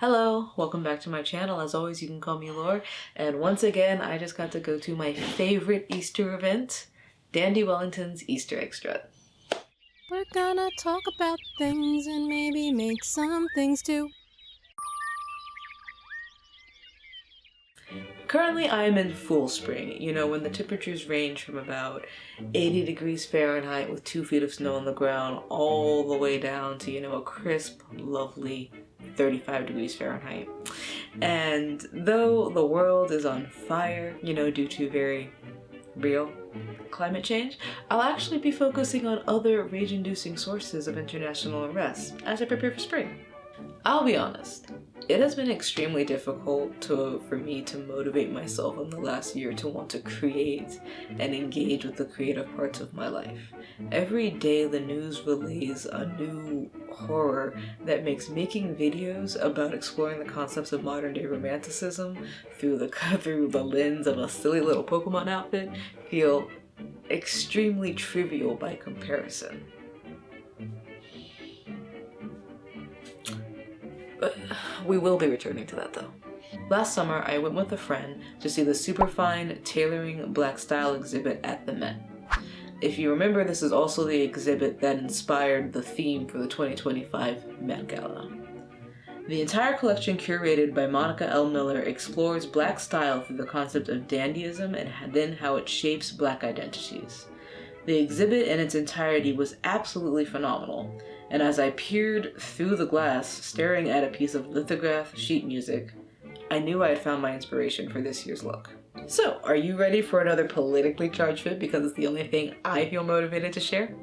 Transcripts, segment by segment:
Hello, welcome back to my channel. As always, you can call me Lore. And once again, I just got to go to my favorite Easter event, Dandy Wellington's Easter egg strut. We're gonna talk about things and maybe make some things too. Currently, I am in full spring, when the temperatures range from about 80 degrees Fahrenheit with 2 feet of snow on the ground all the way down to, a crisp, lovely 35 degrees Fahrenheit. And though the world is on fire, due to very real climate change, I'll actually be focusing on other rage-inducing sources of international unrest as I prepare for spring. I'll be honest, it has been extremely difficult for me to motivate myself in the last year to want to create and engage with the creative parts of my life. Every day the news relays a new horror that makes making videos about exploring the concepts of modern day romanticism through the lens of a silly little Pokemon outfit feel extremely trivial by comparison. But we will be returning to that though. Last summer, I went with a friend to see the Superfine Tailoring Black Style exhibit at the Met. If you remember, this is also the exhibit that inspired the theme for the 2025 Met Gala. The entire collection, curated by Monica L. Miller, explores Black style through the concept of dandyism and then how it shapes Black identities. The exhibit in its entirety was absolutely phenomenal, and as I peered through the glass, staring at a piece of lithograph sheet music, I knew I had found my inspiration for this year's look. So, are you ready for another politically charged fit because it's the only thing I feel motivated to share?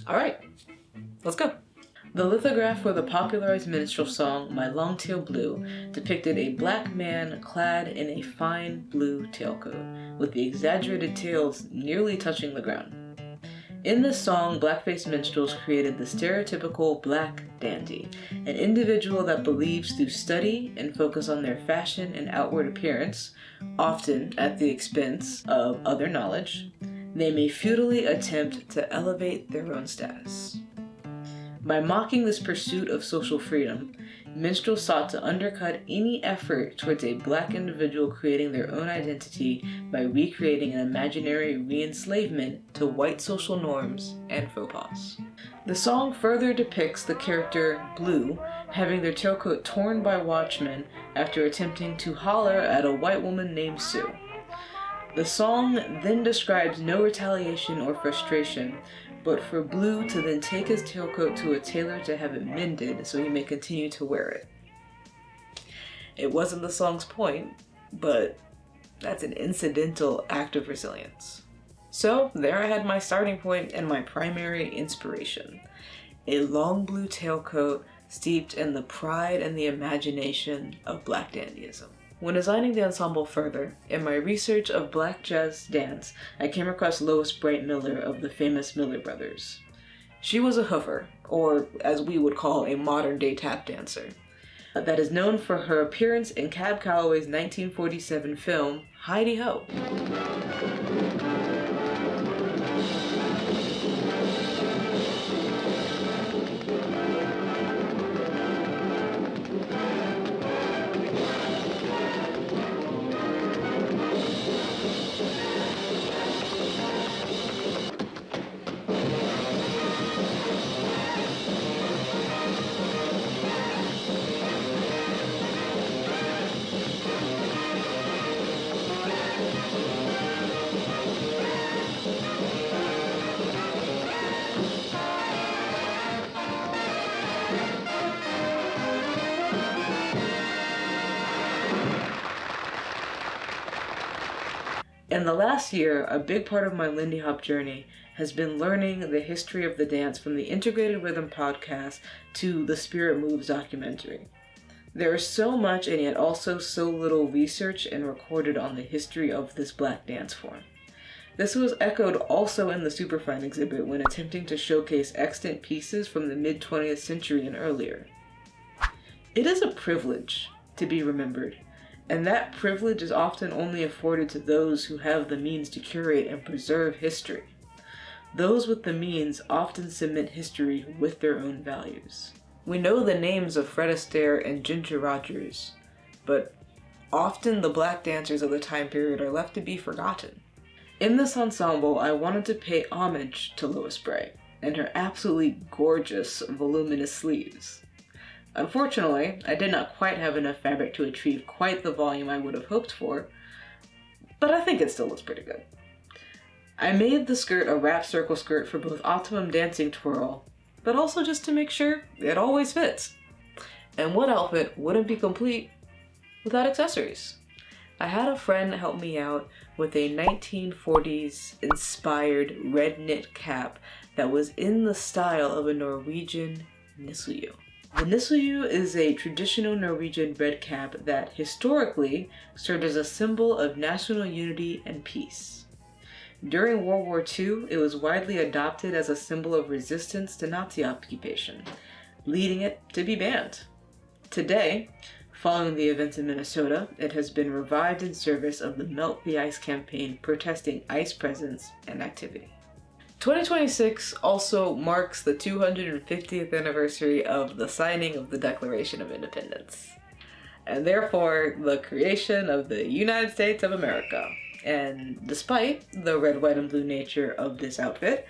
Alright, let's go. The lithograph for the popularized minstrel song My Longtail Blue depicted a black man clad in a fine blue tailcoat, with the exaggerated tails nearly touching the ground. In this song, blackface minstrels created the stereotypical black dandy, an individual that believes through study and focus on their fashion and outward appearance, often at the expense of other knowledge, they may futilely attempt to elevate their own status. By mocking this pursuit of social freedom, minstrels sought to undercut any effort towards a black individual creating their own identity by recreating an imaginary re-enslavement to white social norms and faux pas. The song further depicts the character Blue having their tailcoat torn by watchmen after attempting to holler at a white woman named Sue. The song then describes no retaliation or frustration, but for Blue to then take his tailcoat to a tailor to have it mended so he may continue to wear it. It wasn't the song's point, but that's an incidental act of resilience. So there I had my starting point and my primary inspiration. A long blue tailcoat steeped in the pride and the imagination of Black dandyism. When designing the ensemble further, in my research of Black jazz dance, I came across Lois Bright Miller of the famous Miller Brothers. She was a hoofer, or as we would call a modern-day tap dancer, that is known for her appearance in Cab Calloway's 1947 film, Hi-De-Ho. In the last year, a big part of my Lindy Hop journey has been learning the history of the dance from the Integrated Rhythm podcast to the Spirit Moves documentary. There is so much and yet also so little research and recorded on the history of this Black dance form. This was echoed also in the Superfine exhibit when attempting to showcase extant pieces from the mid-20th century and earlier. It is a privilege to be remembered, and that privilege is often only afforded to those who have the means to curate and preserve history. Those with the means often cement history with their own values. We know the names of Fred Astaire and Ginger Rogers, but often the black dancers of the time period are left to be forgotten. In this ensemble, I wanted to pay homage to Lois Bray and her absolutely gorgeous, voluminous sleeves. Unfortunately, I did not quite have enough fabric to achieve quite the volume I would have hoped for, but I think it still looks pretty good. I made the skirt a wrap circle skirt for both Optimum Dancing Twirl, but also just to make sure it always fits. And what outfit wouldn't be complete without accessories? I had a friend help me out with a 1940s inspired red knit cap that was in the style of a Norwegian nisselju. The nisselju is a traditional Norwegian red cap that historically served as a symbol of national unity and peace. During World War II, it was widely adopted as a symbol of resistance to Nazi occupation, leading it to be banned. Today, following the events in Minnesota, it has been revived in service of the Melt the Ice campaign protesting ICE presence and activity. 2026 also marks the 250th anniversary of the signing of the Declaration of Independence, and therefore the creation of the United States of America. And despite the red, white, and blue nature of this outfit,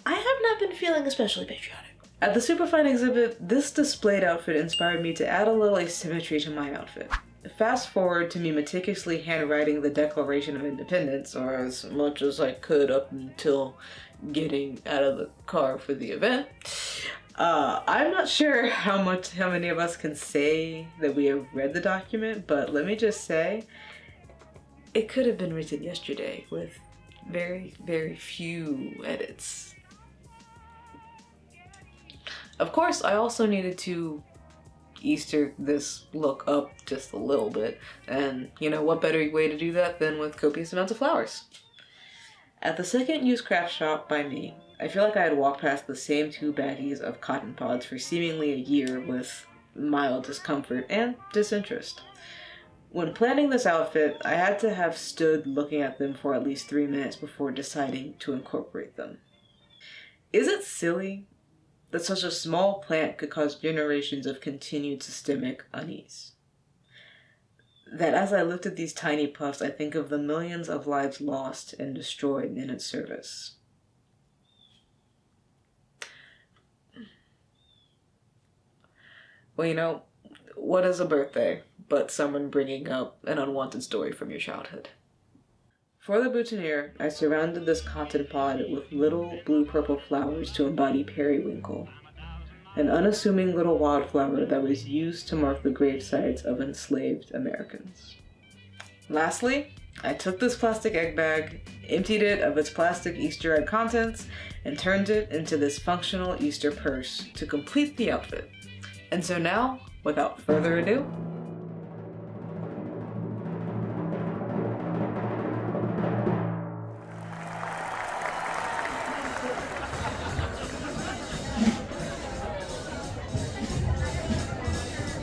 I have not been feeling especially patriotic. At the Superfine exhibit, this displayed outfit inspired me to add a little asymmetry to my outfit. Fast forward to me meticulously handwriting the Declaration of Independence, or as much as I could up until getting out of the car for the event. I'm not sure how many of us can say that we have read the document, but let me just say, it could have been written yesterday with very, very few edits. Of course, I also needed to Easter this look up just a little bit, and what better way to do that than with copious amounts of flowers? At the second used craft shop by me, I feel like I had walked past the same 2 baggies of cotton pods for seemingly a year with mild discomfort and disinterest. When planning this outfit, I had to have stood looking at them for at least 3 minutes before deciding to incorporate them. Is it silly that such a small plant could cause generations of continued systemic unease? That as I looked at these tiny puffs, I think of the millions of lives lost and destroyed in its service. Well, what is a birthday but someone bringing up an unwanted story from your childhood? For the boutonniere, I surrounded this cotton pod with little blue-purple flowers to embody periwinkle, an unassuming little wildflower that was used to mark the gravesites of enslaved Americans. Lastly, I took this plastic egg bag, emptied it of its plastic Easter egg contents, and turned it into this functional Easter purse to complete the outfit. And so now, without further ado,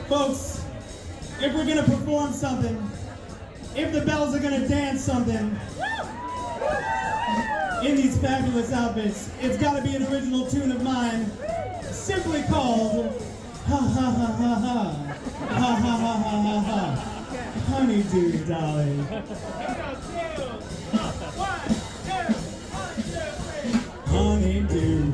folks, if we're gonna perform something, if the bells are gonna dance something in these fabulous outfits, it's gotta be an original tune of mine, simply called Ha Ha Ha Ha Ha Ha Ha Ha Ha Ha Ha Honeydew Dolly. Honeydew,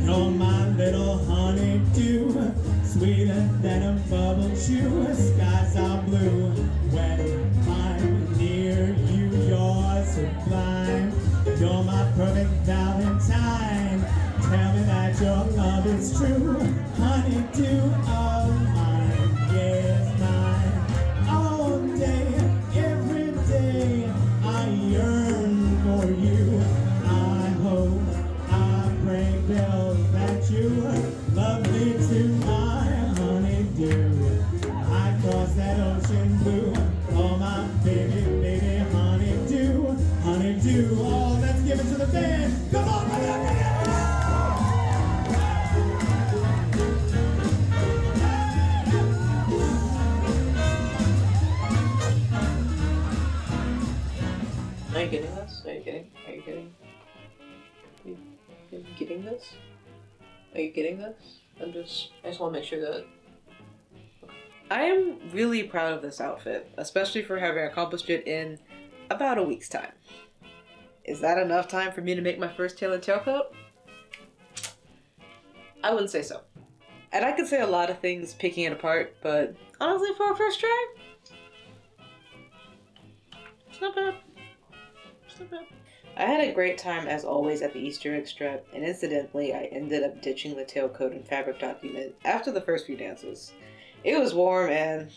you're my little honeydew, sweeter than a bubble chew. Skies are blue when I'm near you. You're sublime. You're my perfect Valentine. Tell me that your love is true. Honeydew of mine, yes mine. All day, every day, I yearn for you. I hope, I pray, bells, that you love me to my honeydew. I cross that ocean blue. Oh my baby, baby, honeydew, honeydew. Oh, let's give it to the band. Come on, bring it, bring it. Are you getting this? Are you getting? Are you getting this? Are you getting this? I just want to make sure that I am really proud of this outfit, especially for having accomplished it in about a week's time. Is that enough time for me to make my first tailored tailcoat? I wouldn't say so. And I could say a lot of things picking it apart, but honestly, for a first try, it's not bad. It's not bad. I had a great time as always at the Easter egg strap, and incidentally, I ended up ditching the tailcoat and fabric document after the first few dances. It was warm and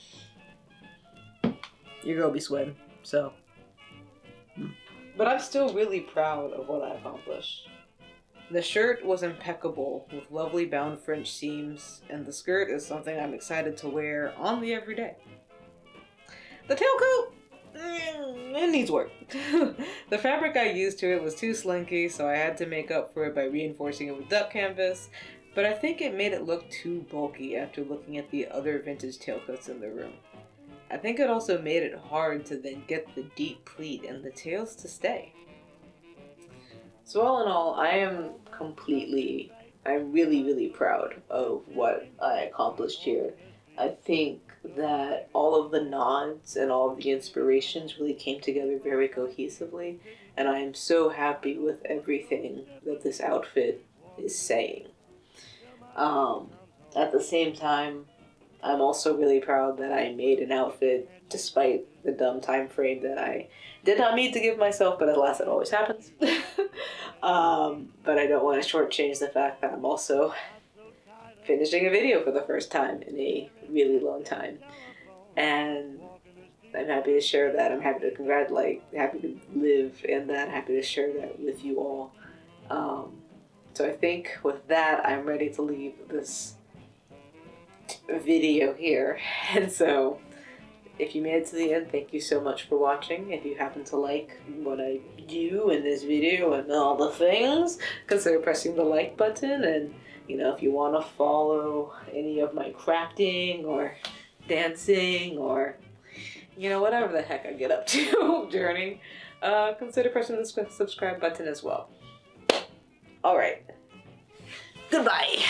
your girl be sweating, so. But I'm still really proud of what I accomplished. The shirt was impeccable with lovely bound French seams, and the skirt is something I'm excited to wear on the everyday. The tailcoat, it needs work. The fabric I used to it was too slinky, so I had to make up for it by reinforcing it with duck canvas, but I think it made it look too bulky after looking at the other vintage tailcoats in the room. I think it also made it hard to then get the deep pleat and the tails to stay. So all in all, I'm really, really proud of what I accomplished here. I think that all of the nods and all of the inspirations really came together very cohesively, and I am so happy with everything that this outfit is saying. At the same time, I'm also really proud that I made an outfit despite the dumb time frame that I did not mean to give myself, but alas, it always happens. But I don't want to shortchange the fact that I'm also finishing a video for the first time in a really long time. And I'm happy to share that. I'm happy to congratulate, happy to live in that, happy to share that with you all. So I think with that, I'm ready to leave this video here. And so if you made it to the end, thank you so much for watching. If you happen to like what I do in this video and all the things, consider pressing the like button. And you know, if you want to follow any of my crafting or dancing or, you know, whatever the heck I get up to journey, consider pressing the subscribe button as well. All right. Goodbye.